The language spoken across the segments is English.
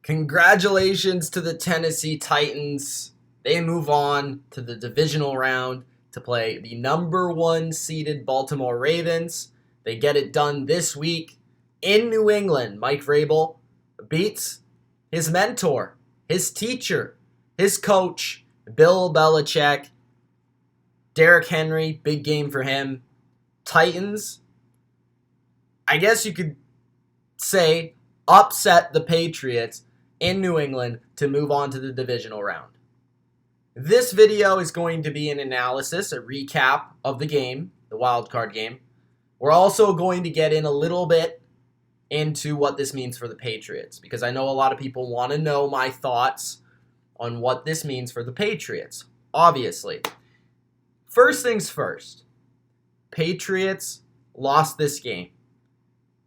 Congratulations to the Tennessee Titans. They move on to the divisional round to play the number one seeded Baltimore Ravens. They get it done this week in New England. Mike Vrabel beats his mentor, his teacher, his coach, Bill Belichick. Derrick Henry, big game for him. Titans, I guess you could say, upset the Patriots in New England to move on to the divisional round. This video is going to be an analysis, a recap of the game, the wild card game. We're also going to get in a little bit into what this means for the Patriots, because I know a lot of people want to know my thoughts on what this means for the Patriots, obviously. First things first, Patriots lost this game.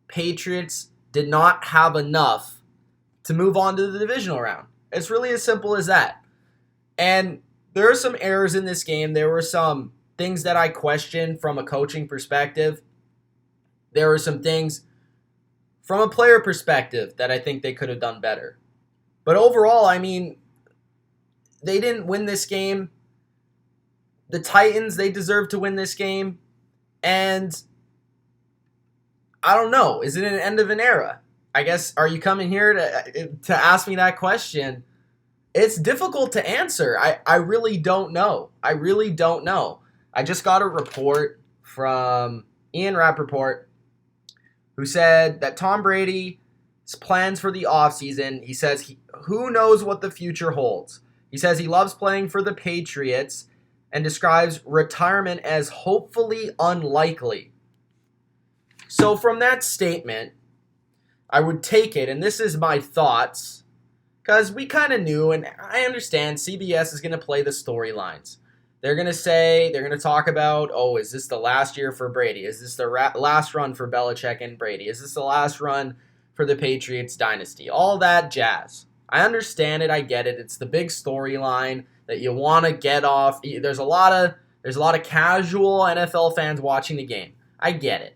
Patriots did not have enough to move on to the divisional round. It's really as simple as that. And there are some errors in this game. There were some things that I questioned from a coaching perspective. There were some things from a player perspective that I think they could have done better. But overall, I mean, they didn't win this game. The Titans, they deserve to win this game. And I don't know. Is it an end of an era? I guess, are you coming here to ask me that question? It's difficult to answer. I really don't know. I just got a report from Ian Rappaport who said that Tom Brady's plans for the offseason, he says, who knows what the future holds. He says he loves playing for the Patriots and describes retirement as hopefully unlikely. So from that statement, I would take it, and this is my thoughts, because we kind of knew, and I understand CBS is going to play the storylines. They're going to talk about, oh, is this the last year for Brady? Is this the last run for Belichick and Brady? Is this the last run for the Patriots dynasty? All that jazz. I understand it. I get it. It's the big storyline that you want to get off. There's a lot of casual NFL fans watching the game. I get it.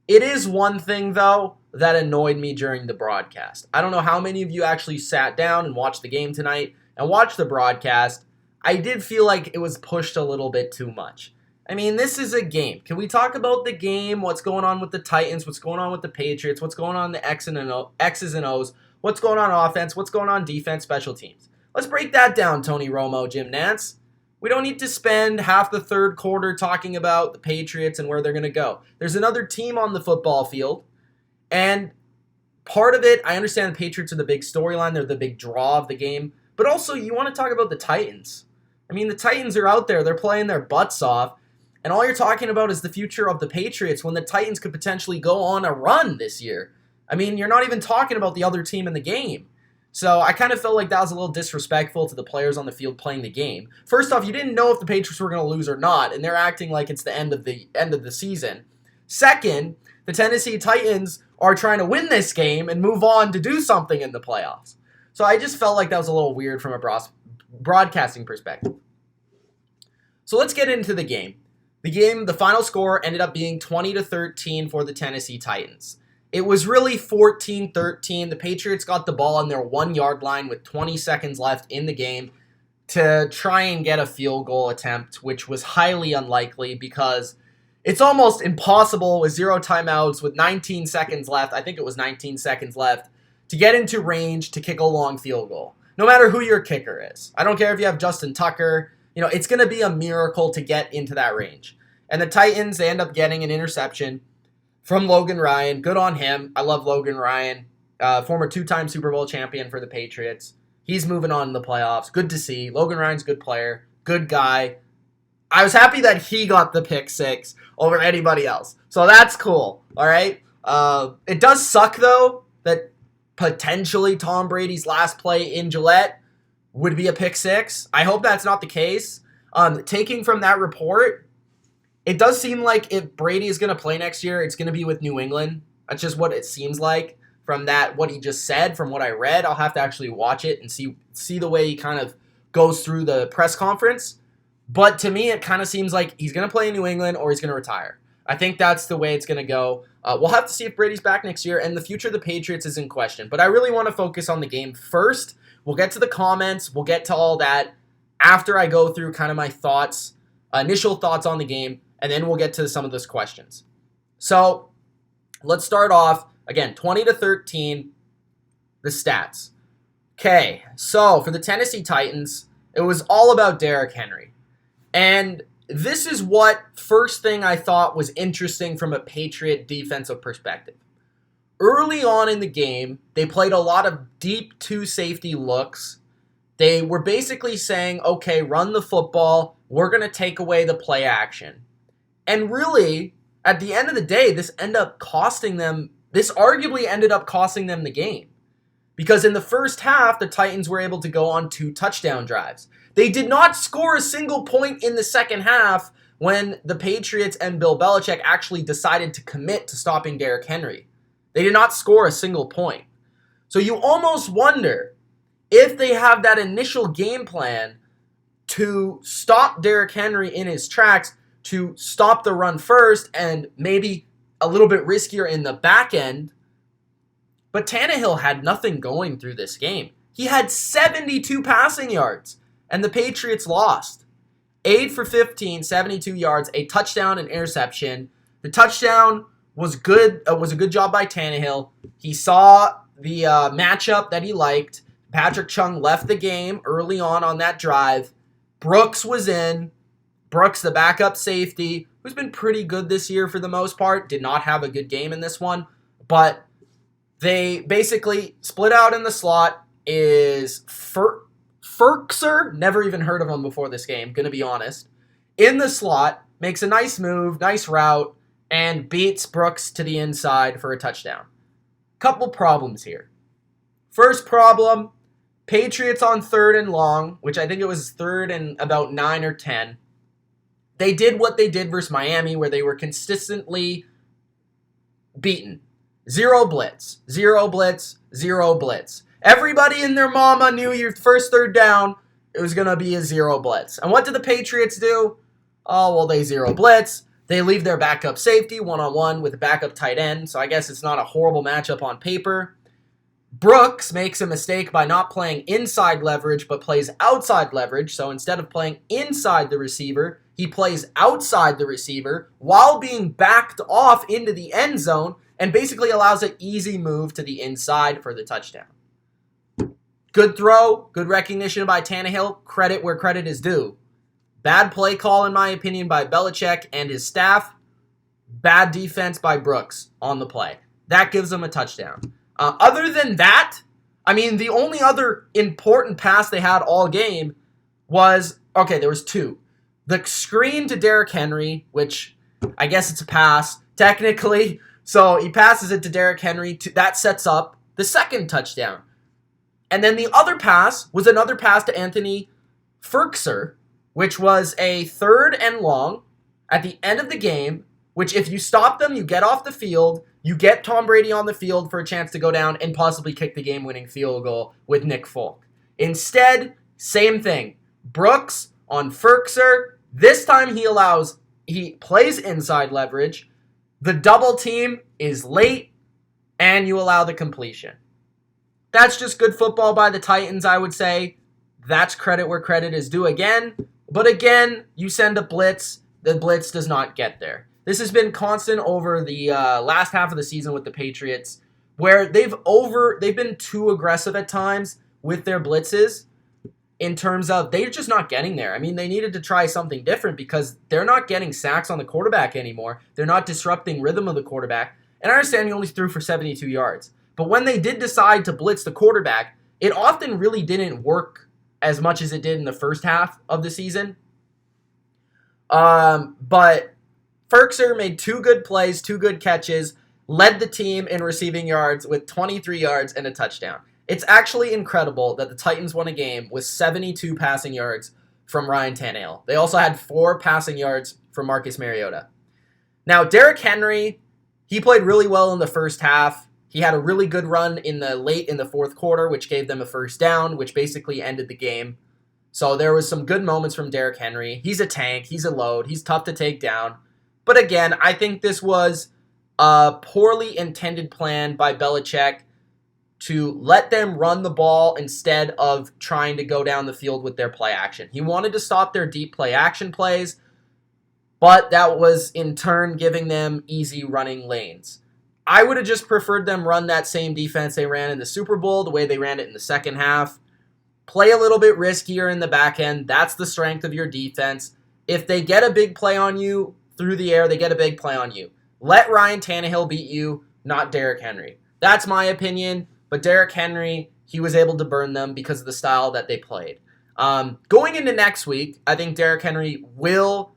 It is one thing, though, that annoyed me during the broadcast. I don't know how many of you actually sat down and watched the game tonight and watched the broadcast. I did feel like it was pushed a little bit too much. I mean, this is a game. Can we talk about the game, what's going on with the Titans, what's going on with the Patriots, what's going on in the X's and O's, what's going on offense, what's going on defense, special teams? Let's break that down, Tony Romo, Jim Nantz. We don't need to spend half the third quarter talking about the Patriots and where they're going to go. There's another team on the football field, and part of it, I understand the Patriots are the big storyline. They're the big draw of the game. But also, you want to talk about the Titans. I mean, the Titans are out there. They're playing their butts off. And all you're talking about is the future of the Patriots when the Titans could potentially go on a run this year. I mean, you're not even talking about the other team in the game. So I kind of felt like that was a little disrespectful to the players on the field playing the game. First off, you didn't know if the Patriots were going to lose or not, and they're acting like it's the end of the season. Second, the Tennessee Titans are trying to win this game and move on to do something in the playoffs. So I just felt like that was a little weird from a broadcasting perspective. So let's get into the game. The final score ended up being 20-13 for the Tennessee Titans. It was really 14-13. The Patriots got the ball on their 1-yard line with 20 seconds left in the game to try and get a field goal attempt, which was highly unlikely because it's almost impossible with 0 timeouts with 19 seconds left. I think it was 19 seconds left to get into range to kick a long field goal. No matter who your kicker is. I don't care if you have Justin Tucker. It's going to be a miracle to get into that range. And the Titans, they end up getting an interception from Logan Ryan. Good on him. I love Logan Ryan. Former 2-time Super Bowl champion for the Patriots. He's moving on in the playoffs. Good to see. Logan Ryan's a good player. Good guy. I was happy that he got the pick 6 over anybody else. So that's cool. All right. It does suck, though, that potentially Tom Brady's last play in Gillette would be a pick 6. I hope that's not the case. Taking from that report, it does seem like if Brady is going to play next year, it's going to be with New England. That's just what it seems like from that, what he just said, from what I read. I'll have to actually watch it and see the way he kind of goes through the press conference. But to me, it kind of seems like he's going to play in New England or he's going to retire. I think that's the way it's going to go. We'll have to see if Brady's back next year, and the future of the Patriots is in question. But I really want to focus on the game first. We'll get to the comments. We'll get to all that after I go through kind of my thoughts, initial thoughts on the game, and then we'll get to some of those questions. So let's start off, again, 20-13, the stats. Okay, so for the Tennessee Titans, it was all about Derrick Henry. And this is what first thing I thought was interesting from a Patriot defensive perspective. Early on in the game, they played a lot of deep two safety looks. They were basically saying, okay, run the football. We're going to take away the play action. And really, at the end of the day, this arguably ended up costing them the game. Because in the first half, the Titans were able to go on 2 touchdown drives. They did not score a single point in the second half when the Patriots and Bill Belichick actually decided to commit to stopping Derrick Henry. They did not score a single point. So you almost wonder if they have that initial game plan to stop Derrick Henry in his tracks, to stop the run first and maybe a little bit riskier in the back end. But Tannehill had nothing going through this game. He had 72 passing yards, and the Patriots lost. 8 for 15, 72 yards, a touchdown and interception. The touchdown was good. Was a good job by Tannehill. He saw the matchup that he liked. Patrick Chung left the game early on that drive. Brooks was in. Brooks, the backup safety, who's been pretty good this year for the most part, did not have a good game in this one, but they basically split out in the slot. Is Ferkser, never even heard of him before this game, gonna be honest, in the slot, makes a nice move, nice route, and beats Brooks to the inside for a touchdown. Couple problems here. First problem, Patriots on 3rd and long, which I think it was 3rd and about 9 or 10. They did what they did versus Miami, where they were consistently beaten. 0 blitz, 0 blitz, 0 blitz. Everybody and their mama knew your first 3rd down, it was going to be a 0 blitz. And what did the Patriots do? Oh, well, they 0 blitz. They leave their backup safety one-on-one with a backup tight end, so I guess it's not a horrible matchup on paper. Brooks makes a mistake by not playing inside leverage, but plays outside leverage. So instead of playing inside the receiver, he plays outside the receiver while being backed off into the end zone and basically allows an easy move to the inside for the touchdown. Good throw, good recognition by Tannehill, credit where credit is due. Bad play call, in my opinion, by Belichick and his staff. Bad defense by Brooks on the play. That gives them a touchdown. Other than that, I mean, the only other important pass they had all game was, okay, there was 2. The screen to Derrick Henry, which I guess it's a pass, technically. So he passes it to Derrick Henry. That sets up the second touchdown. And then the other pass was another pass to Anthony Ferkser, which was a 3rd and long at the end of the game, which if you stop them, you get off the field, you get Tom Brady on the field for a chance to go down and possibly kick the game-winning field goal with Nick Folk. Instead, same thing. Brooks on Ferkser. This time he plays inside leverage. The double team is late, and you allow the completion. That's just good football by the Titans, I would say. That's credit where credit is due again. But again, you send a blitz. The blitz does not get there. This has been constant over the last half of the season with the Patriots, where they've been too aggressive at times with their blitzes in terms of they're just not getting there. I mean, they needed to try something different because they're not getting sacks on the quarterback anymore. They're not disrupting rhythm of the quarterback. And I understand he only threw for 72 yards. But when they did decide to blitz the quarterback, it often really didn't work as much as it did in the first half of the season. But Ferkser made 2 good plays, 2 good catches, led the team in receiving yards with 23 yards and a touchdown. It's actually incredible that the Titans won a game with 72 passing yards from Ryan Tannehill. They also had 4 passing yards from Marcus Mariota. Now, Derrick Henry, he played really well in the first half. He had a really good run late in the fourth quarter, which gave them a first down, which basically ended the game. So there was some good moments from Derrick Henry. He's a tank. He's a load. He's tough to take down. But again, I think this was a poorly intended plan by Belichick to let them run the ball instead of trying to go down the field with their play action. He wanted to stop their deep play action plays, but that was in turn giving them easy running lanes. I would have just preferred them run that same defense they ran in the Super Bowl, the way they ran it in the second half. Play a little bit riskier in the back end. That's the strength of your defense. If they get a big play on you through the air, they get a big play on you. Let Ryan Tannehill beat you, not Derrick Henry. That's my opinion, but Derrick Henry, he was able to burn them because of the style that they played. Going into next week, I think Derrick Henry will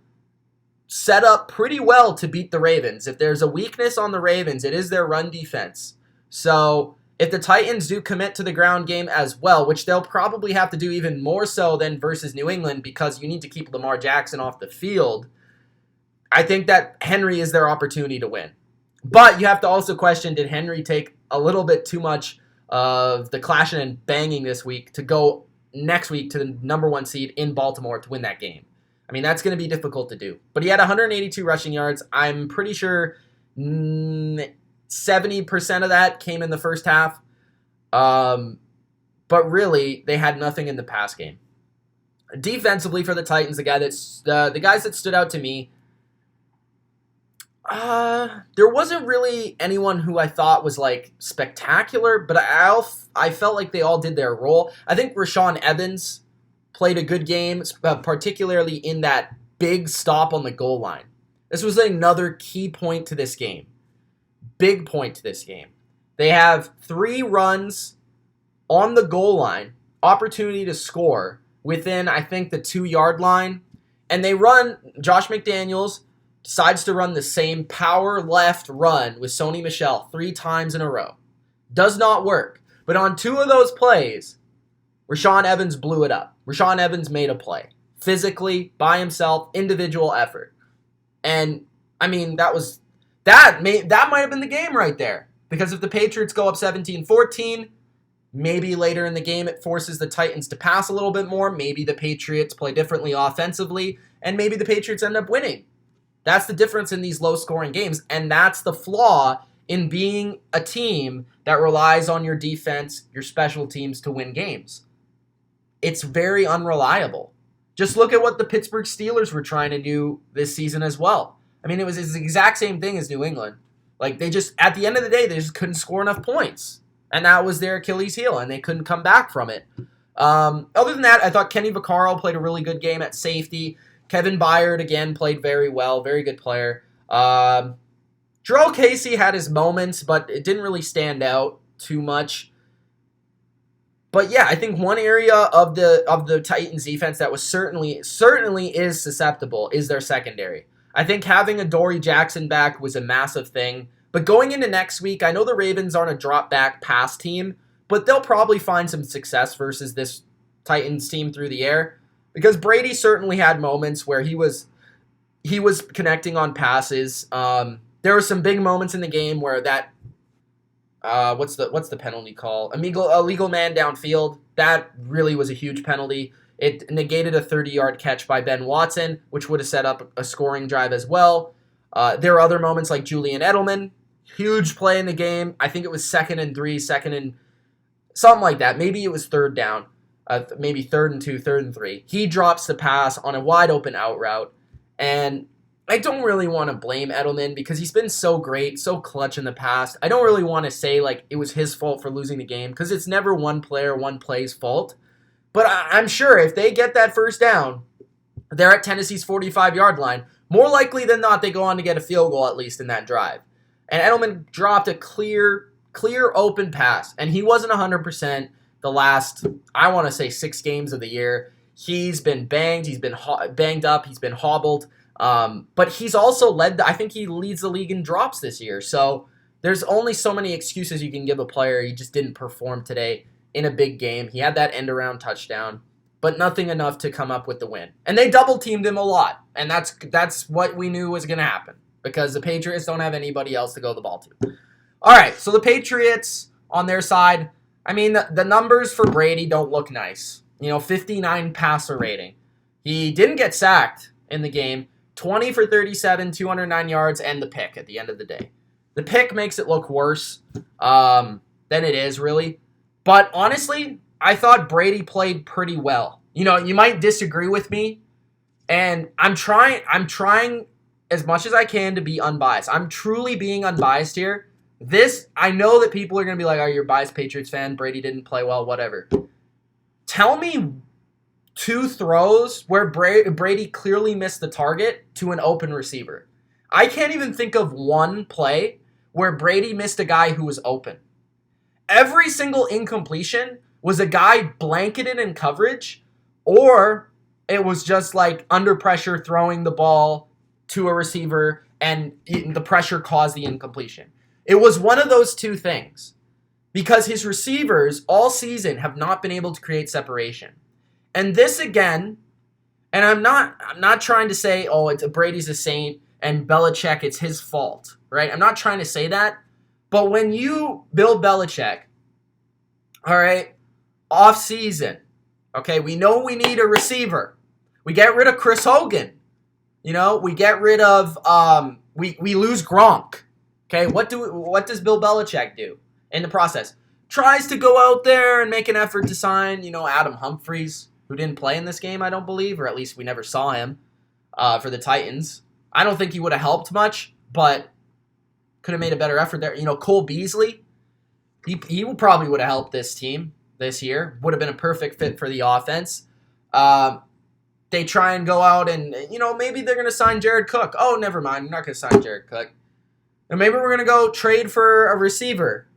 set up pretty well to beat the Ravens. If there's a weakness on the Ravens, it is their run defense. So if the Titans do commit to the ground game as well, which they'll probably have to do even more so than versus New England because you need to keep Lamar Jackson off the field, I think that Henry is their opportunity to win. But you have to also question, did Henry take a little bit too much of the clashing and banging this week to go next week to the number 1 seed in Baltimore to win that game? I mean, that's going to be difficult to do. But he had 182 rushing yards. I'm pretty sure 70% of that came in the first half. But really, they had nothing in the pass game. Defensively for the Titans, the guys that stood out to me, there wasn't really anyone who I thought was like spectacular, but I felt like they all did their role. I think Rashaan Evans played a good game, particularly in that big stop on the goal line. This was another key point to this game. Big point to this game. They have 3 runs on the goal line, opportunity to score within, I think, the 2-yard line. And they run, Josh McDaniels decides to run the same power left run with Sony Michel 3 times in a row. Does not work. But on 2 of those plays, Rashaan Evans blew it up. Rashaan Evans made a play. Physically, by himself, individual effort. And, I mean, that might have been the game right there. Because if the Patriots go up 17-14, maybe later in the game it forces the Titans to pass a little bit more. Maybe the Patriots play differently offensively. And maybe the Patriots end up winning. That's the difference in these low-scoring games. And that's the flaw in being a team that relies on your defense, your special teams to win games. It's very unreliable. Just look at what the Pittsburgh Steelers were trying to do this season as well. I mean, it was the exact same thing as New England. Like, they just, at the end of the day, they just couldn't score enough points. And that was their Achilles heel, and they couldn't come back from it. Other than that, I thought Kenny Vaccaro played a really good game at safety. Kevin Byard, again, played very well. Very good player. Jarrell Casey had his moments, but it didn't really stand out too much. But yeah, I think one area of the Titans defense that was certainly is susceptible is their secondary. I think having Adoree Jackson back was a massive thing. But going into next week, I know the Ravens aren't a drop-back pass team, but they'll probably find some success versus this Titans team through the air. Because Brady certainly had moments where he was connecting on passes. There were some big moments in the game where that what's the penalty call? Illegal man downfield. That really was a huge penalty. It negated a 30-yard catch by Ben Watson, which would have set up a scoring drive as well. There were other moments like Julian Edelman. Huge play in the game. I think it was 2nd and 3, 2nd and something like that. Maybe it was 3rd down. Maybe 3rd and 2, 3rd and 3. He drops the pass on a wide open out route. And I don't really want to blame Edelman because he's been so great, so clutch in the past. I don't really want to say like it was his fault for losing the game because it's never one player, one play's fault. But I'm sure if they get that first down, they're at Tennessee's 45-yard line. More likely than not, they go on to get a field goal at least in that drive. And Edelman dropped a clear open pass. And he wasn't 100% the last, I want to say, 6 games of the year. He's been banged. He's been banged up. He's been hobbled. But he's also I think he leads the league in drops this year. So there's only so many excuses you can give a player. He just didn't perform today in a big game. He had that end-around touchdown, but nothing enough to come up with the win. And they double-teamed him a lot, and that's what we knew was going to happen because the Patriots don't have anybody else to go the ball to. All right, so the Patriots on their side, I mean, the numbers for Brady don't look nice. 59 passer rating. He didn't get sacked in the game, 20 for 37, 209 yards, and the pick at the end of the day. The pick makes it look worse than it is, really. But honestly, I thought Brady played pretty well. You know, you might disagree with me, and I'm trying as much as I can to be unbiased. I'm truly being unbiased here. I know that people are going to be like, oh, you're a biased Patriots fan. Brady didn't play well, whatever. Tell me 2 throws where Brady clearly missed the target to an open receiver. I can't even think of one play where Brady missed a guy who was open. Every single incompletion was a guy blanketed in coverage, or it was just like under pressure throwing the ball to a receiver and the pressure caused the incompletion. It was one of those 2 things because his receivers all season have not been able to create separation. And this again, and I'm not trying to say, oh, Brady's a saint and Belichick, it's his fault, right? I'm not trying to say that. But when you build Belichick, all right, off season, okay, we know we need a receiver. We get rid of Chris Hogan. You know, we get rid of we lose Gronk. Okay, what does Bill Belichick do in the process? Tries to go out there and make an effort to sign, Adam Humphries, who didn't play in this game, I don't believe, or at least we never saw him for the Titans. I don't think he would have helped much, but could have made a better effort there. Cole Beasley, he probably would have helped this team this year. Would have been a perfect fit for the offense. They try and go out and, maybe they're going to sign Jared Cook. Oh, never mind. I'm not going to sign Jared Cook. And maybe we're going to go trade for a receiver.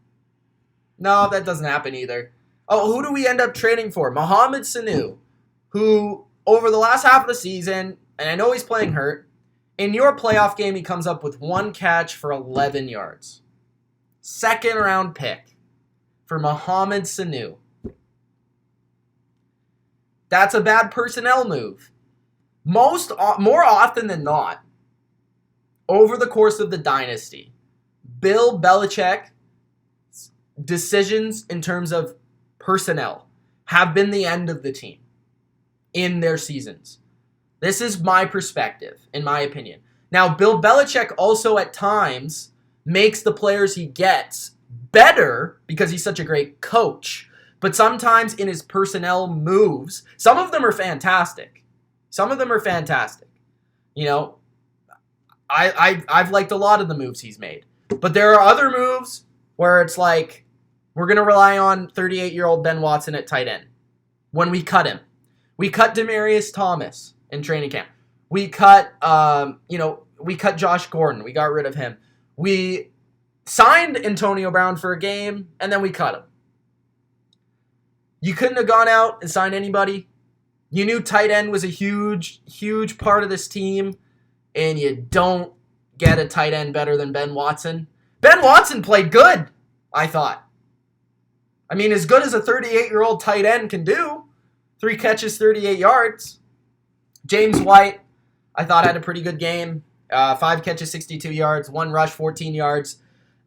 No, that doesn't happen either. Oh, who do we end up trading for? Mohamed Sanu, who over the last half of the season, and I know he's playing hurt, in your playoff game he comes up with 1 catch for 11 yards. 2nd round pick for Mohamed Sanu. That's a bad personnel move. More often than not, over the course of the dynasty, Bill Belichick's decisions in terms of personnel have been the end of the team in their seasons. This is my perspective, in my opinion. Now, Bill Belichick also at times makes the players he gets better because he's such a great coach. But sometimes in his personnel moves, some of them are fantastic. I've liked a lot of the moves he's made. But there are other moves where it's like, we're going to rely on 38-year-old Ben Watson at tight end. When we cut him. We cut Demaryius Thomas in training camp. We cut, we cut Josh Gordon. We got rid of him. We signed Antonio Brown for a game, and then we cut him. You couldn't have gone out and signed anybody. You knew tight end was a huge, huge part of this team, and you don't get a tight end better than Ben Watson. Ben Watson played good, I thought. I mean, as good as a 38-year-old tight end can do. 3 catches, 38 yards. James White, I thought, had a pretty good game. 5 catches, 62 yards. 1 rush, 14 yards.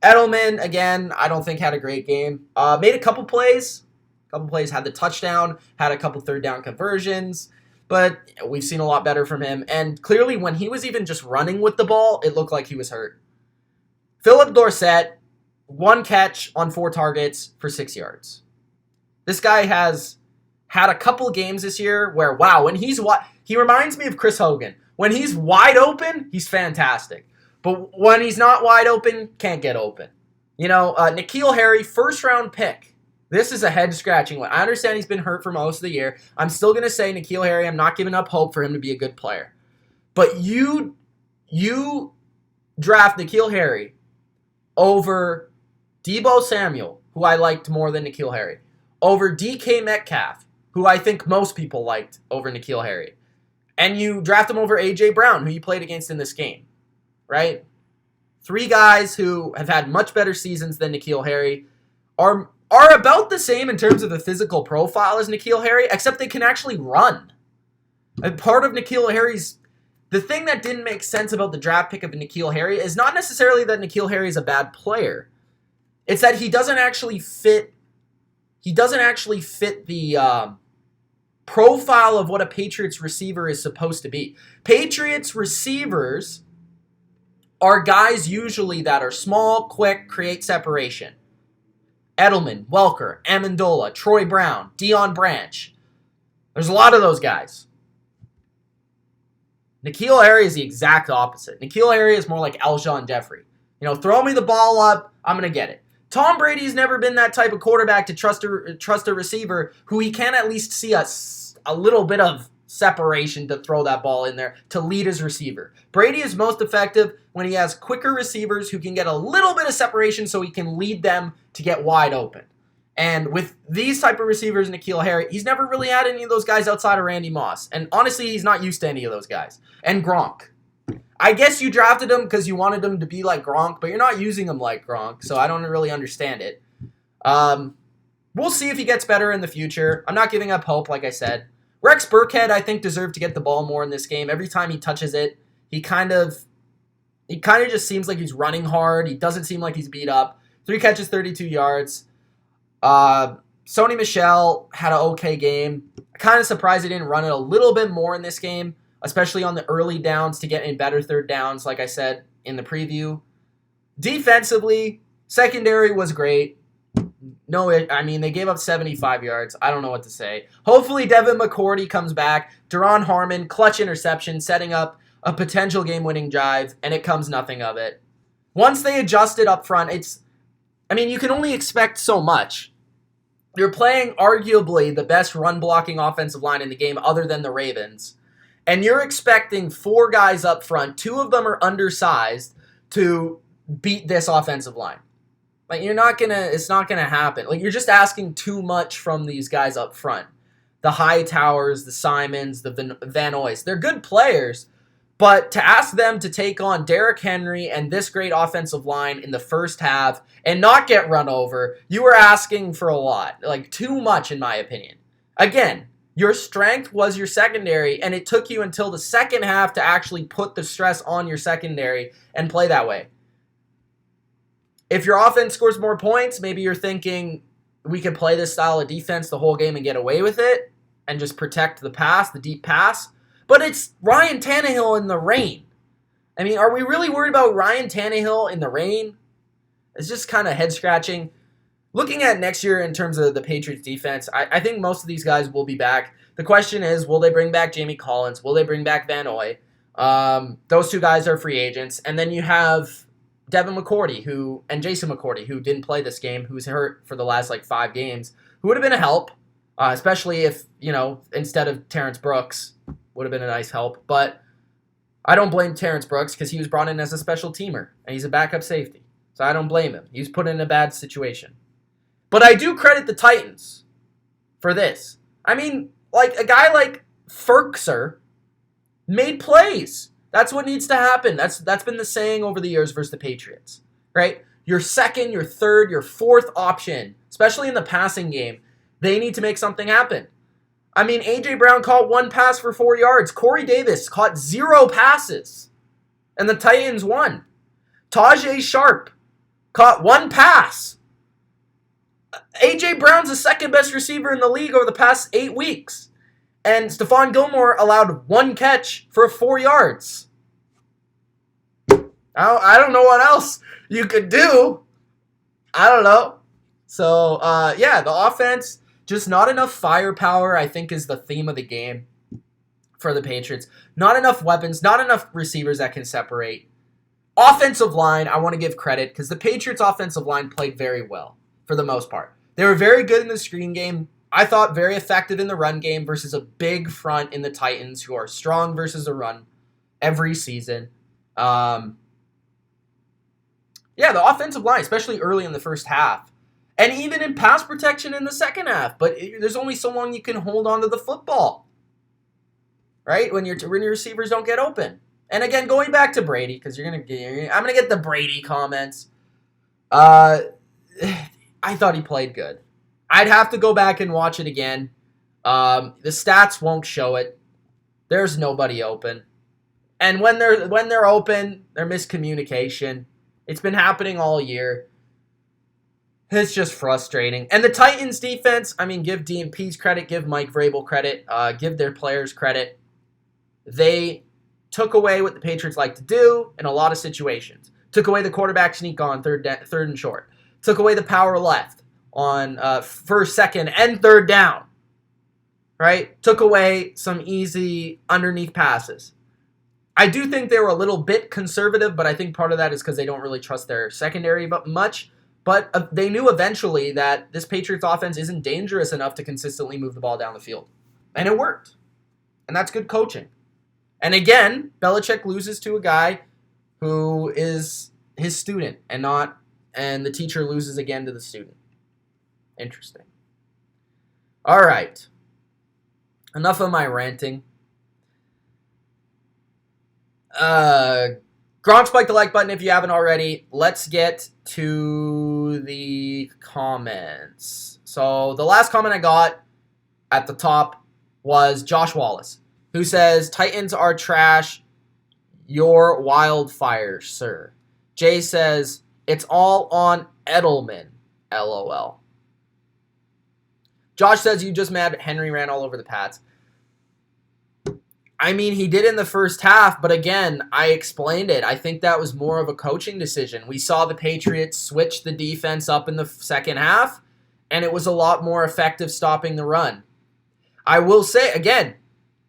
Edelman, again, I don't think had a great game. Made a couple plays. Had the touchdown, had a couple 3rd down conversions, but we've seen a lot better from him. And clearly when he was even just running with the ball, it looked like he was hurt. Philip Dorsett, 1 catch on 4 targets for 6 yards. This guy has had a couple games this year where, wow, when he reminds me of Chris Hogan. When he's wide open, he's fantastic. But when he's not wide open, can't get open. N'Keal Harry, 1st round pick. This is a head-scratching one. I understand he's been hurt for most of the year. I'm still going to say N'Keal Harry, I'm not giving up hope for him to be a good player. But you draft N'Keal Harry over Deebo Samuel, who I liked more than N'Keal Harry, over DK Metcalf, who I think most people liked over N'Keal Harry. And you draft him over A.J. Brown, who you played against in this game, right? 3 guys who have had much better seasons than N'Keal Harry are about the same in terms of the physical profile as N'Keal Harry, except they can actually run. And part of N'Keal Harry's... The thing that didn't make sense about the draft pick of N'Keal Harry is not necessarily that N'Keal Harry is a bad player. It's that he doesn't actually fit the profile of what a Patriots receiver is supposed to be. Patriots receivers are guys usually that are small, quick, create separation. Edelman, Welker, Amendola, Troy Brown, Deion Branch. There's a lot of those guys. N'Keal Harry is the exact opposite. N'Keal Harry is more like Alshon Jeffrey. Throw me the ball up, I'm going to get it. Tom Brady's never been that type of quarterback to trust a receiver who he can at least see a little bit of separation to throw that ball in there to lead his receiver. Brady is most effective when he has quicker receivers who can get a little bit of separation so he can lead them to get wide open. And with these type of receivers, N'Keal Harry, he's never really had any of those guys outside of Randy Moss. And honestly, he's not used to any of those guys. And Gronk. I guess you drafted him because you wanted him to be like Gronk, but you're not using him like Gronk, so I don't really understand it. We'll see if he gets better in the future. I'm not giving up hope, like I said. Rex Burkhead, I think, deserved to get the ball more in this game. Every time he touches it, he kind of just seems like he's running hard. He doesn't seem like he's beat up. 3 catches, 32 yards. Sony Michel had an okay game. Kind of surprised he didn't run it a little bit more in this game, especially on the early downs to get in better third downs, like I said in the preview. Defensively, secondary was great. They gave up 75 yards. I don't know what to say. Hopefully Devin McCourty comes back. Duron Harmon, clutch interception, setting up a potential game-winning drive, and it comes nothing of it. Once they adjusted up front, you can only expect so much. You're playing arguably the best run-blocking offensive line in the game other than the Ravens, and you're expecting 4 guys up front, 2 of them are undersized, to beat this offensive line. It's not gonna happen. You're just asking too much from these guys up front. The Hightowers, the Simons, the Van Oys. They're good players, but to ask them to take on Derrick Henry and this great offensive line in the first half and not get run over, you were asking for a lot. Too much, in my opinion. Again, your strength was your secondary, and it took you until the second half to actually put the stress on your secondary and play that way. If your offense scores more points, maybe you're thinking we could play this style of defense the whole game and get away with it and just protect the pass, the deep pass. But it's Ryan Tannehill in the rain. Are we really worried about Ryan Tannehill in the rain? It's just kind of head-scratching. Looking at next year in terms of the Patriots defense, I think most of these guys will be back. The question is, will they bring back Jamie Collins? Will they bring back Van Oy? Those 2 guys are free agents. And then you have Devin McCourty and Jason McCourty, who didn't play this game, who's hurt for the last 5 games, who would have been a help, especially if, instead of Terrence Brooks, would have been a nice help. But I don't blame Terrence Brooks because he was brought in as a special teamer, and he's a backup safety. So I don't blame him. He was put in a bad situation. But I do credit the Titans for this. A guy like Ferkser made plays. That's what needs to happen. That's been the saying over the years versus the Patriots, right? Your second, your third, your fourth option, especially in the passing game, they need to make something happen. A.J. Brown caught 1 pass for 4 yards. Corey Davis caught 0 passes, and the Titans won. Tajay Sharp caught 1 pass. A.J. Brown's the second best receiver in the league over the past 8 weeks. And Stephon Gilmore allowed 1 catch for 4 yards. I don't know what else you could do. I don't know. So, the offense, just not enough firepower, I think, is the theme of the game for the Patriots. Not enough weapons, not enough receivers that can separate. Offensive line, I want to give credit because the Patriots' offensive line played very well for the most part. They were very good in the screen game. I thought very effective in the run game versus a big front in the Titans who are strong versus the run every season. The offensive line, especially early in the first half. And even in pass protection in the second half. But there's only so long you can hold on to the football. Right? When your receivers don't get open. And again, going back to Brady, because I'm going to get the Brady comments. I thought he played good. I'd have to go back and watch it again. The stats won't show it. There's nobody open. And when they're open, they're miscommunication. It's been happening all year. It's just frustrating. And the Titans defense, I mean, give DMP's credit, give Mike Vrabel credit, give their players credit. They took away what the Patriots like to do in a lot of situations. Took away the quarterback sneak on third and short. Took away the power left on first, second, and third down. Right? Took away some easy underneath passes. I do think they were a little bit conservative, but I think part of that is because they don't really trust their secondary much. But they knew eventually that this Patriots offense isn't dangerous enough to consistently move the ball down the field. And it worked. And that's good coaching. And again, Belichick loses to a guy who is his student and the teacher loses again to the student. Interesting. All right. Enough of my ranting. Gronk, spike the like button if you haven't already. Let's get to the comments. So the last comment I got at the top was Josh Wallace, who says, Titans are trash. Your wildfires, sir. Jay says, it's all on Edelman. LOL. Josh says, you just mad Henry ran all over the Pats. I mean, he did in the first half, but again, I explained it. I think that was more of a coaching decision. We saw the Patriots switch the defense up in the second half, and it was a lot more effective stopping the run. I will say, again,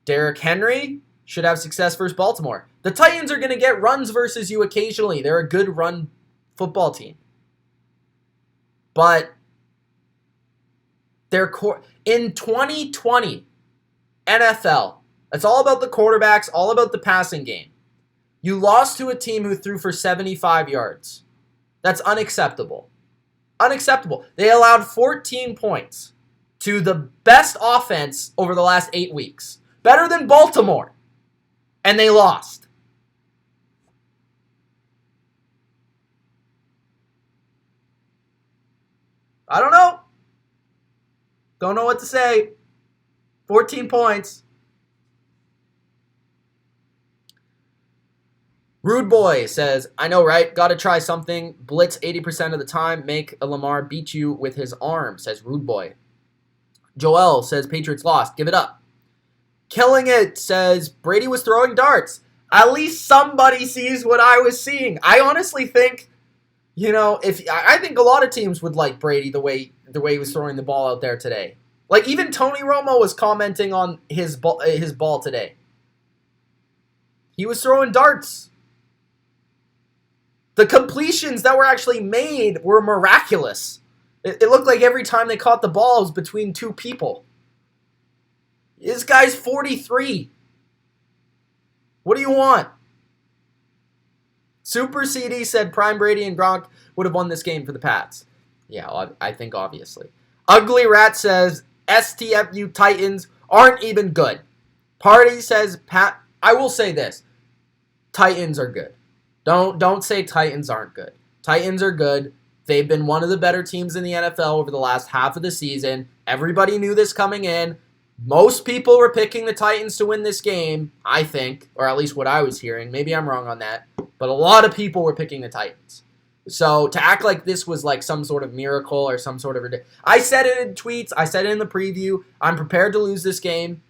Derrick Henry should have success versus Baltimore. The Titans are going to get runs versus you occasionally. They're a good run football team. But in 2020 NFL, it's all about the quarterbacks, all about the passing game. You lost to a team who threw for 75 yards. That's unacceptable. Unacceptable. They allowed 14 points to the best offense over the last 8 weeks. Better than Baltimore. And they lost. I don't know. Don't know what to say. 14 points. Rude Boy says, I know, right? Gotta try something. Blitz 80% of the time. Make a Lamar beat you with his arm, says Rude Boy. Joel says, Patriots lost. Give it up. Killing It says, Brady was throwing darts. At least somebody sees what I was seeing. I honestly think, I think a lot of teams would like Brady the way he was throwing the ball out there today. Like, even Tony Romo was commenting on his ball today. He was throwing darts. The completions that were actually made were miraculous. It looked like every time they caught the ball, it was between two people. This guy's 43. What do you want? Super CD said Prime Brady and Gronk would have won this game for the Pats. Yeah, I think obviously. Ugly Rat says STFU Titans aren't even good. Party says Pat. I will say this. Titans are good. Don't say Titans aren't good. Titans are good. They've been one of the better teams in the NFL over the last half of the season. Everybody knew this coming in. Most people were picking the Titans to win this game, I think, or at least what I was hearing. Maybe I'm wrong on that. But a lot of people were picking the Titans. So to act like this was like some sort of miracle or some sort of... I said it in tweets. I said it in the preview. I'm prepared to lose this game.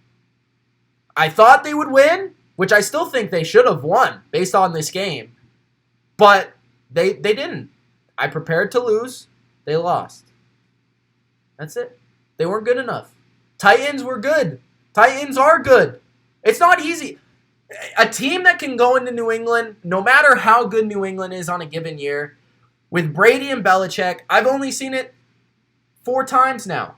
I thought they would win, which I still think they should have won based on this game. But they didn't. I prepared to lose. They lost. That's it. They weren't good enough. Titans were good. Titans are good. It's not easy. A team that can go into New England, no matter how good New England is on a given year, with Brady and Belichick, I've only seen it 4 times now.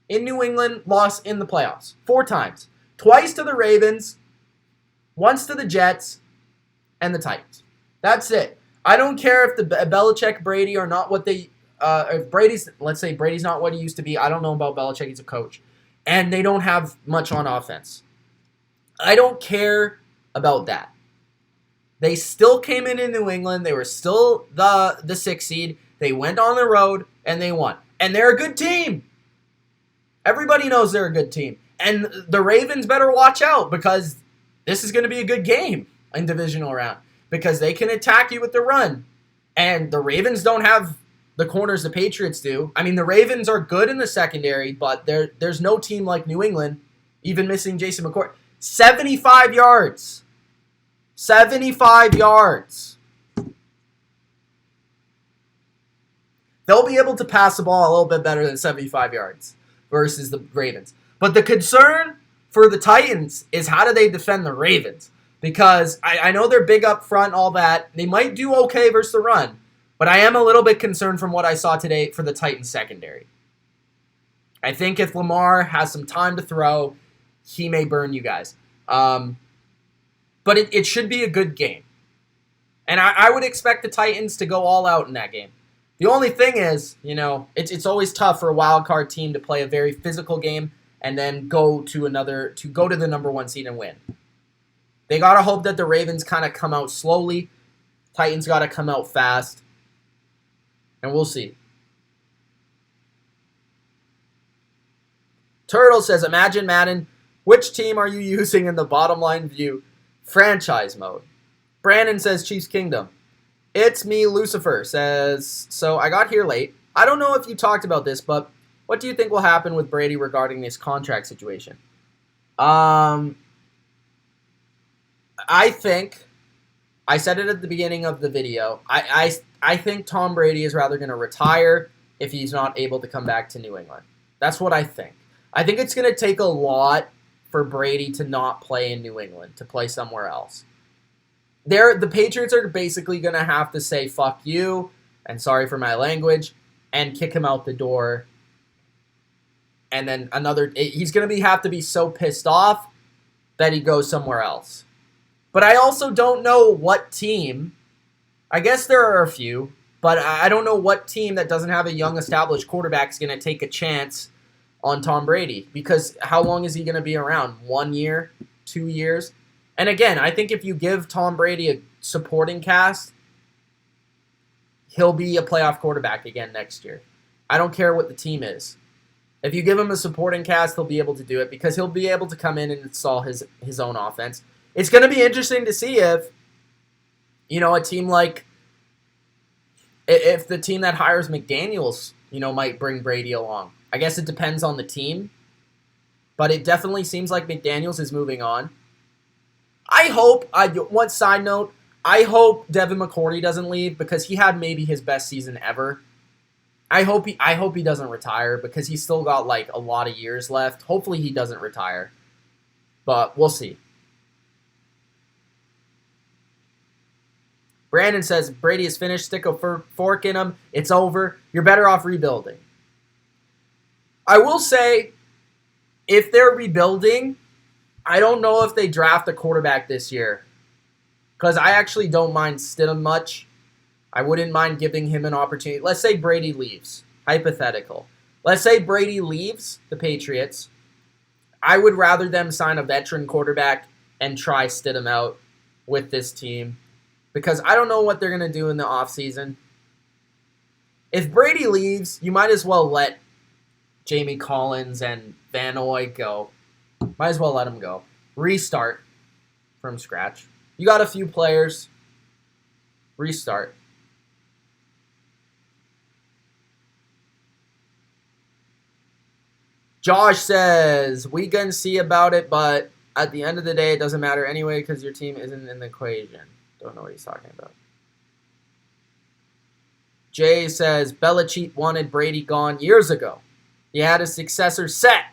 In New England, lost in the playoffs. 4 times. Twice to the Ravens, once to the Jets, and the Titans. That's it. I don't care if the Belichick, Brady are not what they... if Brady's... Let's say Brady's not what he used to be. I don't know about Belichick. He's a coach. And they don't have much on offense. I don't care about that. They still came in New England. They were still the 6th seed. They went on the road, and they won. And they're a good team. Everybody knows they're a good team. And the Ravens better watch out because this is going to be a good game in divisional round because they can attack you with the run. And the Ravens don't have the corners the Patriots do. I mean, the Ravens are good in the secondary, but there's no team like New England, even missing Jason McCourt. 75 yards. 75 yards. They'll be able to pass the ball a little bit better than 75 yards versus the Ravens. But the concern for the Titans is how do they defend the Ravens? Because I know they're big up front, all that. They might do okay versus the run. But I am a little bit concerned from what I saw today for the Titans secondary. I think if Lamar has some time to throw, he may burn you guys. But it should be a good game. And I would expect the Titans to go all out in that game. The only thing is, it's always tough for a wild card team to play a very physical game and then go to the number 1 seed and win. They got to hope that the Ravens kind of come out slowly. Titans got to come out fast. And we'll see. Turtle says, imagine Madden. Which team are you using in the bottom line view franchise mode? Brandon says Chiefs Kingdom. It's me, Lucifer, says, so I got here late. I don't know if you talked about this, but what do you think will happen with Brady regarding this contract situation? I think, I said it at the beginning of the video, I think Tom Brady is rather going to retire if he's not able to come back to New England. That's what I think. I think it's going to take a lot for Brady to not play in New England, to play somewhere else. The Patriots are basically going to have to say, fuck you, and sorry for my language, and kick him out the door. And then he's going to have to be so pissed off that he goes somewhere else. But I also don't know what team. I guess there are a few, but I don't know what team that doesn't have a young established quarterback is going to take a chance on Tom Brady. Because how long is he going to be around? 1 year? 2 years? And again, I think if you give Tom Brady a supporting cast, he'll be a playoff quarterback again next year. I don't care what the team is. If you give him a supporting cast, he'll be able to do it because he'll be able to come in and install his own offense. It's going to be interesting to see if a team like, if the team that hires McDaniels, might bring Brady along. I guess it depends on the team, but it definitely seems like McDaniels is moving on. I hope, one side note, I hope Devin McCourty doesn't leave because he had maybe his best season ever. I hope he doesn't retire because he's still got like a lot of years left. Hopefully he doesn't retire, but we'll see. Brandon says, Brady is finished. Stick a fork in him. It's over. You're better off rebuilding. I will say, if they're rebuilding, I don't know if they draft a quarterback this year. Because I actually don't mind Stidham much. I wouldn't mind giving him an opportunity. Let's say Brady leaves. Hypothetical. Let's say Brady leaves the Patriots. I would rather them sign a veteran quarterback and try Stidham out with this team. Because I don't know what they're going to do in the offseason. If Brady leaves, you might as well let Jamie Collins and Van Noy go. Might as well let them go. Restart from scratch. You got a few players. Restart. Josh says, we can see about it, but at the end of the day, it doesn't matter anyway because your team isn't in the equation. Don't know what he's talking about. Jay says, Belichick wanted Brady gone years ago. He had a successor set.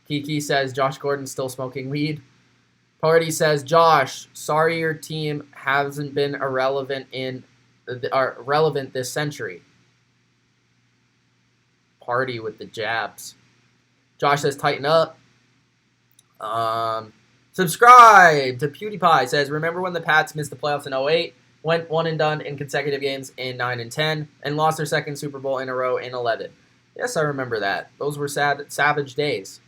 Kiki says, Josh Gordon's still smoking weed. Party says, Josh, sorry your team hasn't been relevant this century. Party with the jabs. Josh says, tighten up. Subscribe to PewDiePie. Says, remember when the Pats missed the playoffs in 2008, went one and done in consecutive games in 9 and 10, and lost their second Super Bowl in a row in 11. Yes, I remember that. Those were savage days.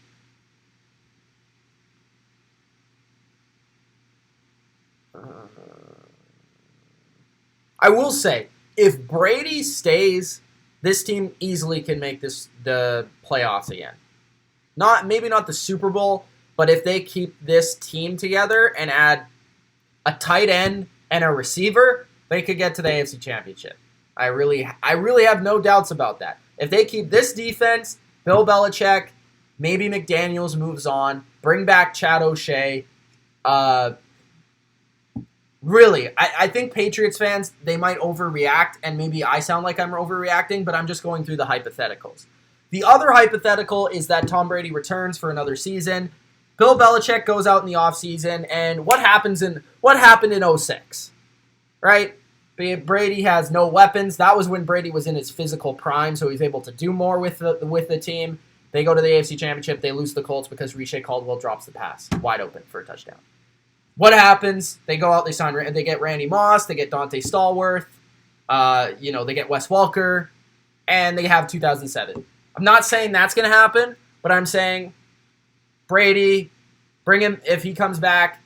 I will say, if Brady stays, this team easily can make the playoffs again. Maybe not the Super Bowl, but if they keep this team together and add a tight end and a receiver, they could get to the AFC Championship. I really have no doubts about that. If they keep this defense, Bill Belichick, maybe McDaniels moves on, bring back Chad O'Shea. Really, I think Patriots fans, they might overreact, and maybe I sound like I'm overreacting, but I'm just going through the hypotheticals. The other hypothetical is that Tom Brady returns for another season. Bill Belichick goes out in the offseason, and what happened in 06? Right? Brady has no weapons. That was when Brady was in his physical prime, so he's able to do more with the team. They go to the AFC Championship. They lose the Colts because Riche Caldwell drops the pass wide open for a touchdown. What happens? They go out, they get Randy Moss, they get Dante Stallworth, they get Wes Welker, and they have 2007. I'm not saying that's going to happen, but I'm saying Brady, bring him if he comes back.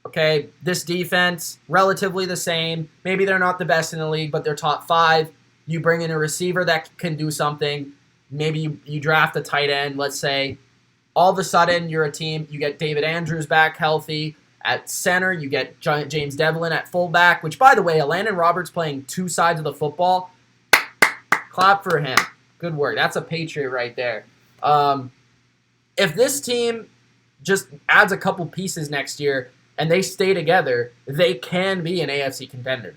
Okay, this defense, relatively the same. Maybe they're not the best in the league, but they're top 5. You bring in a receiver that can do something. Maybe you draft a tight end, let's say. All of a sudden, you're a team. You get David Andrews back healthy. At center, you get James Devlin at fullback, which, by the way, Landon Roberts playing 2 sides of the football. Clap for him. Good work. That's a Patriot right there. If this team just adds a couple pieces next year and they stay together, they can be an AFC contender.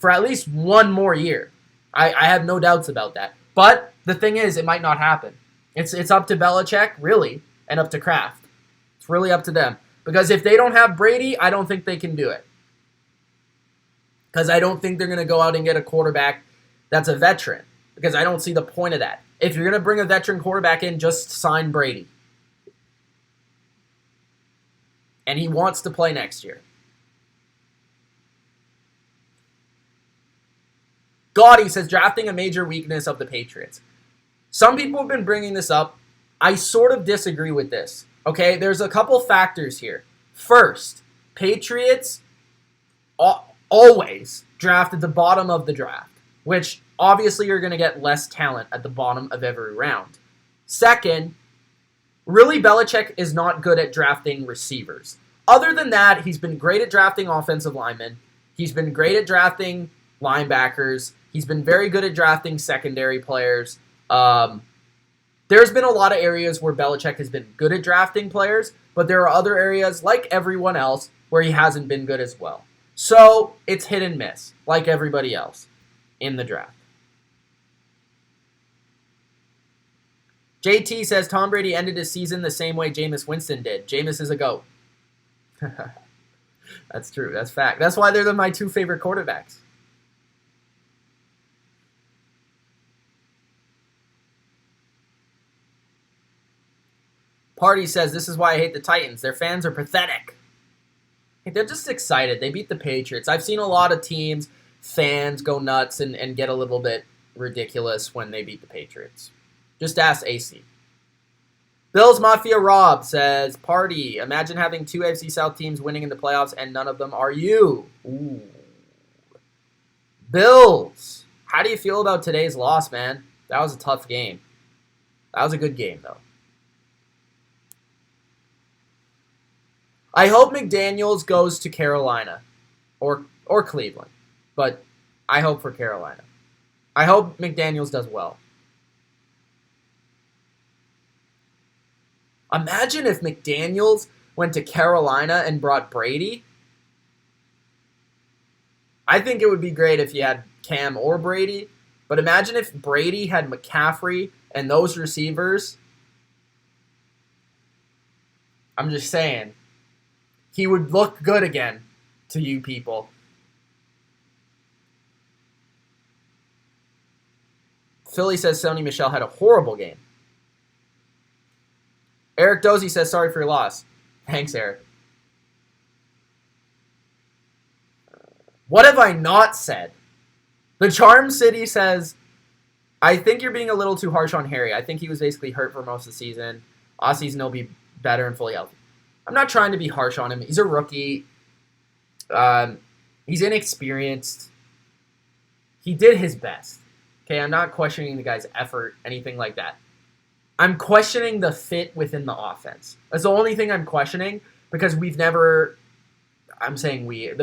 For at least one more year. I have no doubts about that. But the thing is, it might not happen. It's up to Belichick, really, and up to Kraft. It's really up to them. Because if they don't have Brady, I don't think they can do it. Because I don't think they're going to go out and get a quarterback that's a veteran. Because I don't see the point of that. If you're going to bring a veteran quarterback in, just sign Brady. And he wants to play next year. Gaudy says, drafting a major weakness of the Patriots. Some people have been bringing this up. I sort of disagree with this. Okay, there's a couple factors here. First, Patriots always draft at the bottom of the draft, which obviously you're going to get less talent at the bottom of every round. Second, really Belichick is not good at drafting receivers. Other than that, he's been great at drafting offensive linemen. He's been great at drafting linebackers. He's been very good at drafting secondary players. There's been a lot of areas where Belichick has been good at drafting players, but there are other areas, like everyone else, where he hasn't been good as well. So it's hit and miss, like everybody else in the draft. JT says, Tom Brady ended his season the same way Jameis Winston did. Jameis is a GOAT. That's true. That's fact. That's why they're my 2 favorite quarterbacks. Party says, this is why I hate the Titans. Their fans are pathetic. They're just excited. They beat the Patriots. I've seen a lot of teams, fans go nuts and get a little bit ridiculous when they beat the Patriots. Just ask AC. Bills Mafia Rob says, Party, imagine having 2 AFC South teams winning in the playoffs and none of them are you. Ooh. Bills, how do you feel about today's loss, man? That was a tough game. That was a good game, though. I hope McDaniels goes to Carolina or Cleveland, but I hope for Carolina. I hope McDaniels does well. Imagine if McDaniels went to Carolina and brought Brady. I think it would be great if you had Cam or Brady, but imagine if Brady had McCaffrey and those receivers. I'm just saying. He would look good again to you people. Philly says Sony Michel had a horrible game. Eric Dozy says, sorry for your loss. Thanks, Eric. What have I not said? The Charm City says, I think you're being a little too harsh on Harry. I think he was basically hurt for most of the season. Ossie's no be better and fully healthy. I'm not trying to be harsh on him. He's a rookie. He's inexperienced. He did his best. Okay, I'm not questioning the guy's effort, anything like that. I'm questioning the fit within the offense. That's the only thing I'm questioning because the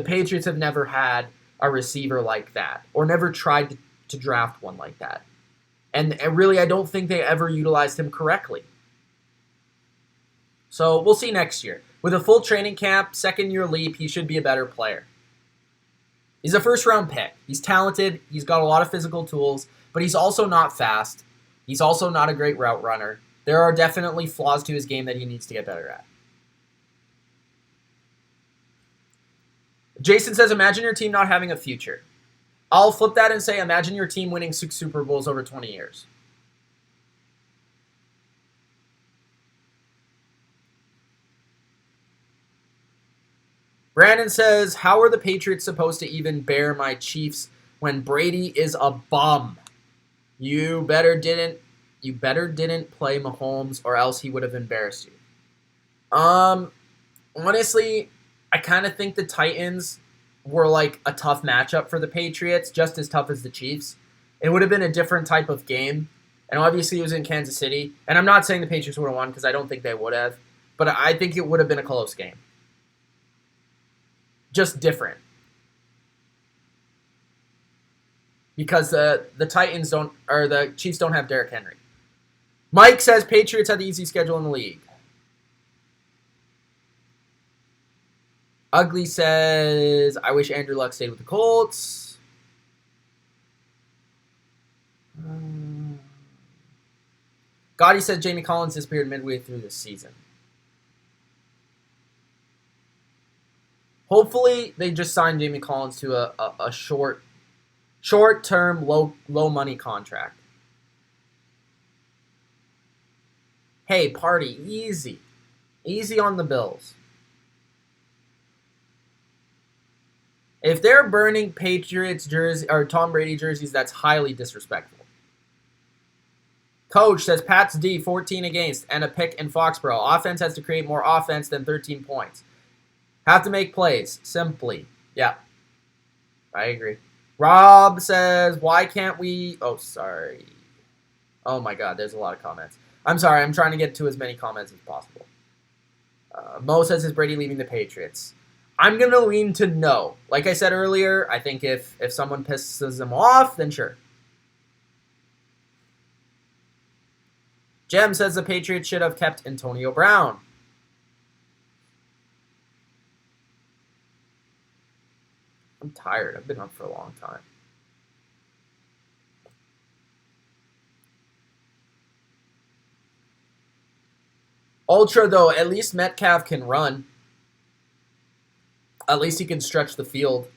Patriots have never had a receiver like that, or never tried to draft one like that. And really, I don't think they ever utilized him correctly. So we'll see next year. With a full training camp, second-year leap, he should be a better player. He's a first-round pick. He's talented. He's got a lot of physical tools, but he's also not fast. He's also not a great route runner. There are definitely flaws to his game that he needs to get better at. Jason says, imagine your team not having a future. I'll flip that and say, imagine your team winning 6 Super Bowls over 20 years. Brandon says, how are the Patriots supposed to even bear my Chiefs when Brady is a bum? You better didn't play Mahomes, or else he would have embarrassed you. Honestly, I kind of think the Titans were like a tough matchup for the Patriots, just as tough as the Chiefs. It would have been a different type of game, and obviously it was in Kansas City. And I'm not saying the Patriots would have won because I don't think they would have, but I think it would have been a close game. Just different. Because the Titans don't, or the Chiefs don't have Derrick Henry. Mike says Patriots had the easy schedule in the league. Ugly says, I wish Andrew Luck stayed with the Colts. Gotti says Jamie Collins disappeared midway through the season. Hopefully, they just signed Jamie Collins to a short-term, low money contract. Hey, party, easy. Easy on the Bills. If they're burning Patriots jersey or Tom Brady jerseys, that's highly disrespectful. Coach says Pats D 14 against and a pick in Foxborough. Offense has to create more offense than 13 points. Have to make plays. Simply. Yeah. I agree. Rob says, why can't we... Oh, sorry. Oh, my God. There's a lot of comments. I'm sorry. I'm trying to get to as many comments as possible. Mo says, is Brady leaving the Patriots? I'm going to lean to no. Like I said earlier, I think if someone pisses him off, then sure. Jem says the Patriots should have kept Antonio Brown. I'm tired. I've been up for a long time. Ultra, though, at least Metcalf can run. At least he can stretch the field.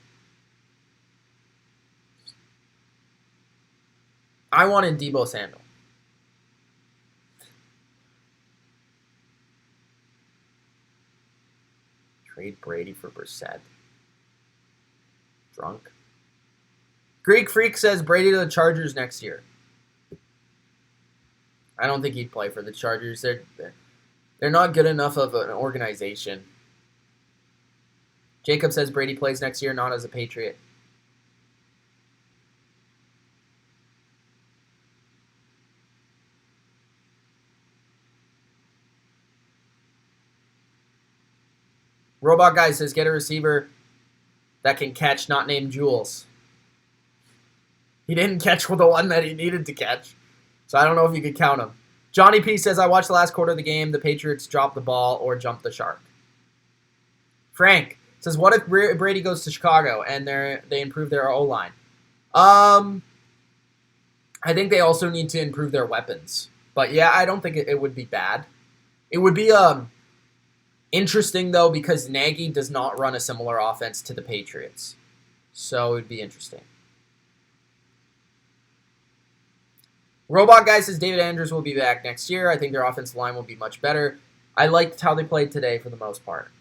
I wanted Deebo Samuel. Trade Brady for Brissett. Drunk. Greek Freak says Brady to the Chargers next year. I don't think he'd play for the Chargers. They're not good enough of an organization. Jacob says Brady plays next year, not as a Patriot. Robot Guy says get a receiver that can catch, not named Jules. He didn't catch the one that he needed to catch, so I don't know if you could count him. Johnny P says, I watched the last quarter of the game. The Patriots dropped the ball or jumped the shark. Frank says, what if Brady goes to Chicago and they improve their O-line? I think they also need to improve their weapons. But yeah, I don't think it would be bad. It would be interesting, though, because Nagy does not run a similar offense to the Patriots. So it would be interesting. Robot Guy says David Andrews will be back next year. I think their offensive line will be much better. I liked how they played today for the most part.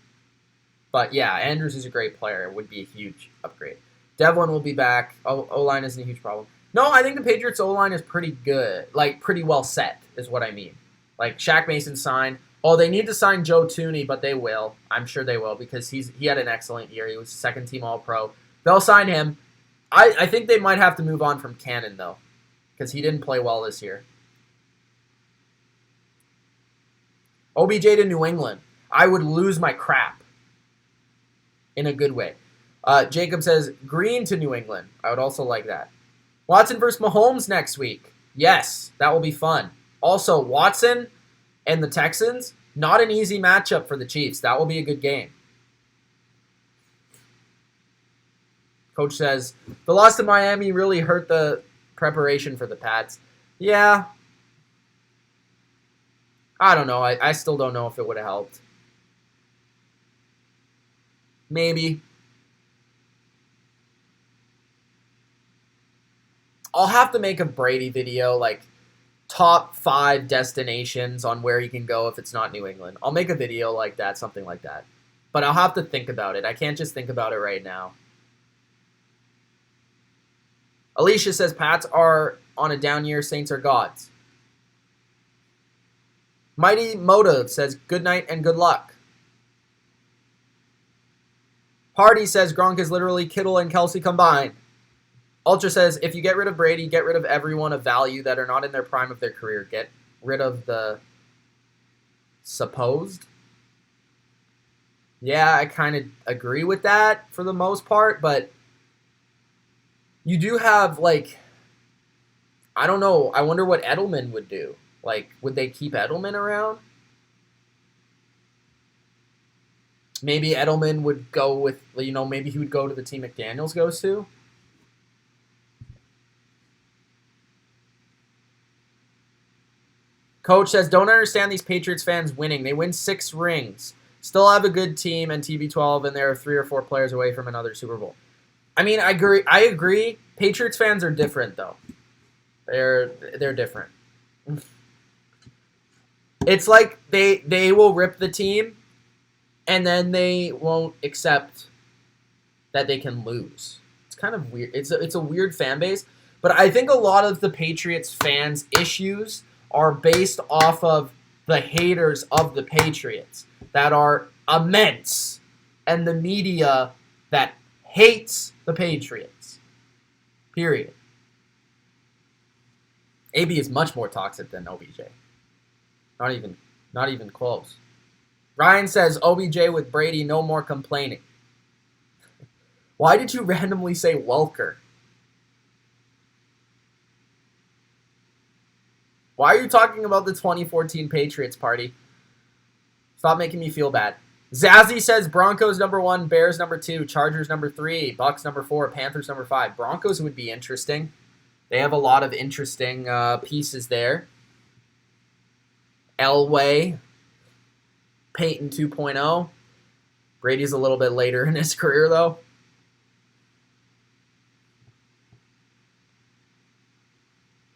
But yeah, Andrews is a great player. It would be a huge upgrade. Devlin will be back. O-line isn't a huge problem. No, I think the Patriots O-line is pretty good. Like, pretty well set is what I mean. Like, Shaq Mason signed. Oh, they need to sign Joe Thuney, but they will. I'm sure they will because he had an excellent year. He was second-team All-Pro. They'll sign him. I think they might have to move on from Cannon, though, because he didn't play well this year. OBJ to New England. I would lose my crap in a good way. Jacob says Green to New England. I would also like that. Watson versus Mahomes next week. Yes, that will be fun. Also, Watson and the Texans, not an easy matchup for the Chiefs. That will be a good game. Coach says, the loss to Miami really hurt the preparation for the Pats. Yeah. I don't know. I still don't know if it would have helped. Maybe. I'll have to make a Brady video, like top 5 destinations on where he can go if it's not New England. I'll make a video like that, something like that. But I'll have to think about it. I can't just think about it right now. Alicia says Pats are on a down year, Saints are gods. Mighty Motive says good night and good luck. Hardy says Gronk is literally Kittle and Kelsey combined. Ultra says if you get rid of Brady, get rid of everyone of value that are not in their prime of their career. Get rid of the supposed. Yeah, I kind of agree with that for the most part, but you do have, like, I don't know. I wonder what Edelman would do. Like, would they keep Edelman around? Maybe Edelman would go with, maybe he would go to the team McDaniels goes to. Coach says, don't understand these Patriots fans winning. They win 6 rings. Still have a good team and TB12, and they're 3 or 4 players away from another Super Bowl. I mean, I agree. Patriots fans are different, though. They're different. It's like they will rip the team, and then they won't accept that they can lose. It's kind of weird. It's a weird fan base, but I think a lot of the Patriots fans' issues are based off of the haters of the Patriots that are immense, and the media that hates the Patriots. Period. AB is much more toxic than OBJ. Not even close. Ryan says OBJ with Brady, no more complaining. Why did you randomly say Welker? Why are you talking about the 2014 Patriots party? Stop making me feel bad. Zazzy says Broncos number 1, Bears number 2, Chargers number 3, Bucks number 4, Panthers number 5. Broncos would be interesting. They have a lot of interesting pieces there. Elway, Peyton 2.0. Brady's a little bit later in his career, though.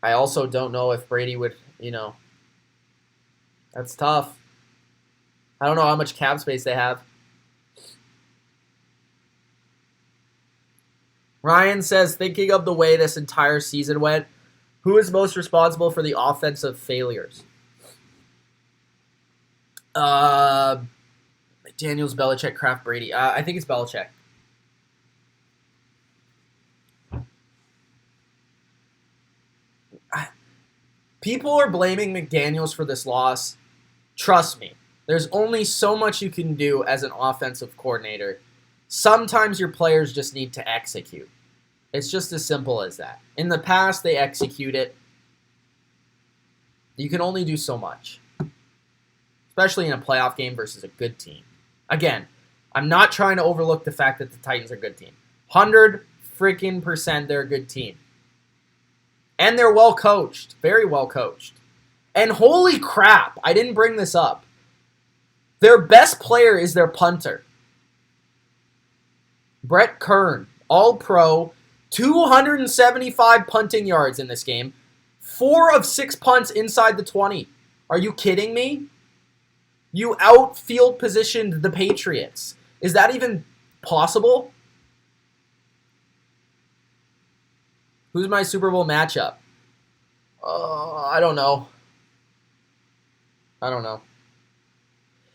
I also don't know if Brady would, that's tough. I don't know how much cap space they have. Ryan says, thinking of the way this entire season went, who is most responsible for the offensive failures? McDaniels, Belichick, Kraft, Brady. I think it's Belichick. People are blaming McDaniels for this loss. Trust me, there's only so much you can do as an offensive coordinator. Sometimes your players just need to execute. It's just as simple as that. In the past, they execute it. You can only do so much, especially in a playoff game versus a good team. Again, I'm not trying to overlook the fact that the Titans are a good team. 100% they're a good team. And they're well coached. Very well coached. And holy crap, I didn't bring this up. Their best player is their punter. Brett Kern, all-pro, 275 punting yards in this game. 4 of 6 punts inside the 20. Are you kidding me? You outfield positioned the Patriots. Is that even possible? Who's my Super Bowl matchup? I don't know.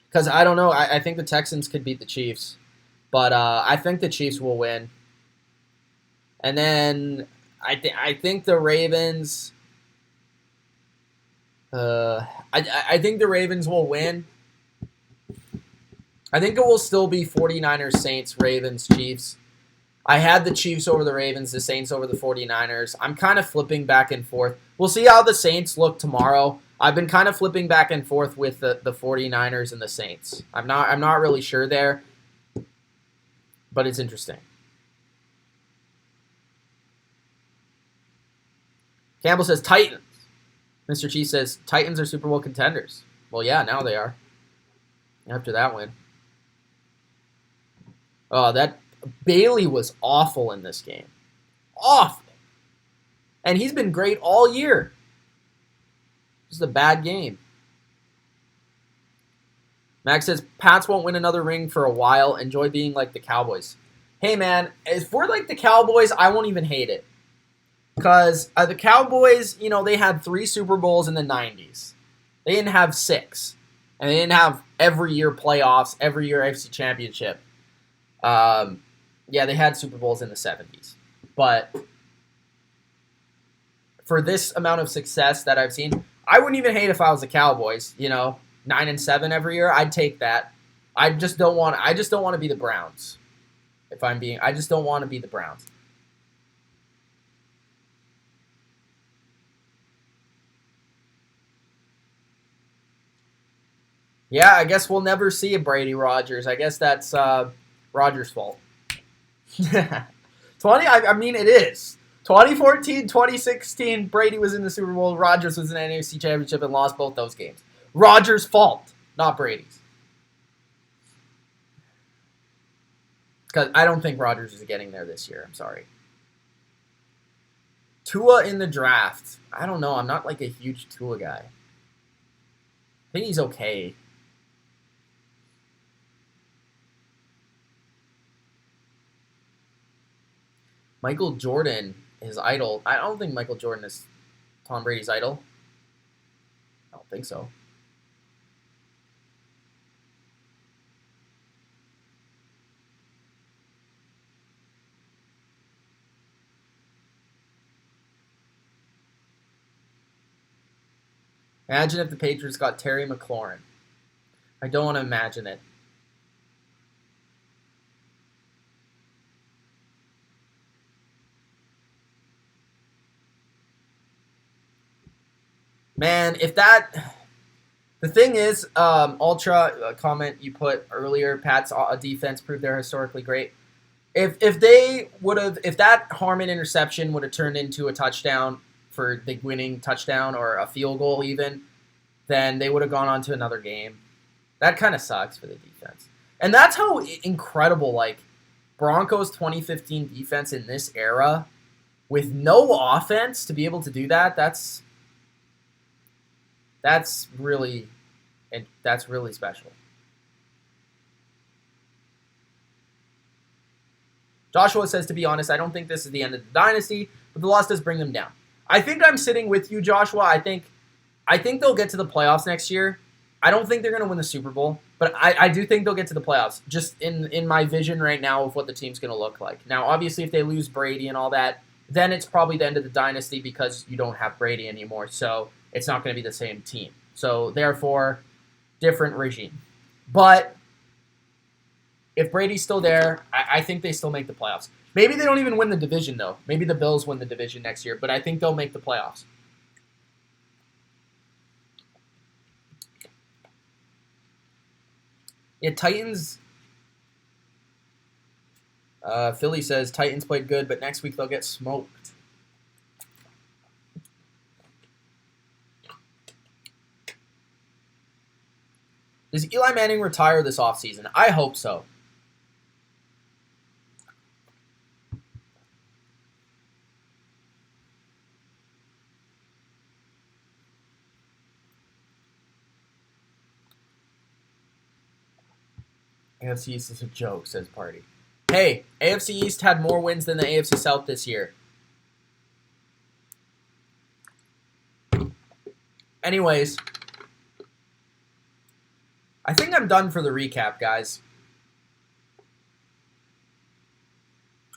Because I don't know. I think the Texans could beat the Chiefs. But I think the Chiefs will win. And then I think the Ravens... I think the Ravens will win. I think it will still be 49ers, Saints, Ravens, Chiefs. I had the Chiefs over the Ravens, the Saints over the 49ers. I'm kind of flipping back and forth. We'll see how the Saints look tomorrow. I've been kind of flipping back and forth with the 49ers and the Saints. I'm not really sure there, but it's interesting. Campbell says Titans. Mr. Chief says Titans are Super Bowl contenders. Well, yeah, now they are. After that win. Oh, that Bailey was awful in this game. Awful. And he's been great all year. This is a bad game. Max says, Pats won't win another ring for a while. Enjoy being like the Cowboys. Hey, man, if we're like the Cowboys, I won't even hate it. Because the Cowboys, you know, they had 3 Super Bowls in the 90s. They didn't have 6. And they didn't have every year playoffs, every year AFC Championship. Yeah, they had Super Bowls in the 70s. But for this amount of success that I've seen, I wouldn't even hate if I was the Cowboys. You know, 9-7 every year, I'd take that. I just don't want to be the Browns. I just don't want to be the Browns. Yeah, I guess we'll never see a Brady Rodgers. I guess that's Rodgers' fault. I mean, it is. 2014, 2016, Brady was in the Super Bowl. Rodgers was in the NFC Championship and lost both those games. Rodgers' fault, not Brady's. Because I don't think Rodgers is getting there this year. I'm sorry. Tua in the draft. I don't know. I'm not like a huge Tua guy. I think he's okay. Michael Jordan, his idol. I don't think Michael Jordan is Tom Brady's idol. I don't think so. Imagine if the Patriots got Terry McLaurin. I don't want to imagine it. Man, if that... The thing is, Ultra comment you put earlier, Pat's defense proved they're historically great. If that Harmon interception would have turned into a touchdown for the winning touchdown or a field goal even, then they would have gone on to another game. That kind of sucks for the defense. And that's how incredible, like, Broncos 2015 defense in this era, with no offense to be able to do that, that's really special. Joshua says, to be honest, I don't think this is the end of the dynasty, but the loss does bring them down. I think I'm sitting with you, Joshua. I think they'll get to the playoffs next year. I don't think they're going to win the Super Bowl, but I do think they'll get to the playoffs, just in my vision right now of what the team's going to look like. Now, obviously, if they lose Brady and all that, then it's probably the end of the dynasty because you don't have Brady anymore, so it's not going to be the same team. So, therefore, different regime. But if Brady's still there, I think they still make the playoffs. Maybe they don't even win the division, though. Maybe the Bills win the division next year, but I think they'll make the playoffs. Yeah, Titans. Philly says Titans played good, but next week they'll get smoked. Does Eli Manning retire this offseason? I hope so. AFC East is a joke, says Party. Hey, AFC East had more wins than the AFC South this year. Anyways, I think I'm done for the recap, guys.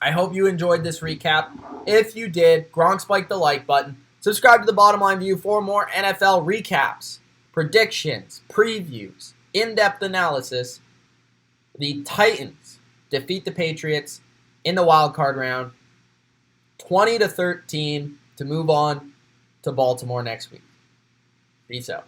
I hope you enjoyed this recap. If you did, Gronk spike the like button. Subscribe to the Bottom Line View for more NFL recaps, predictions, previews, in-depth analysis. The Titans defeat the Patriots in the wild card round. 20-13 to move on to Baltimore next week. Peace out.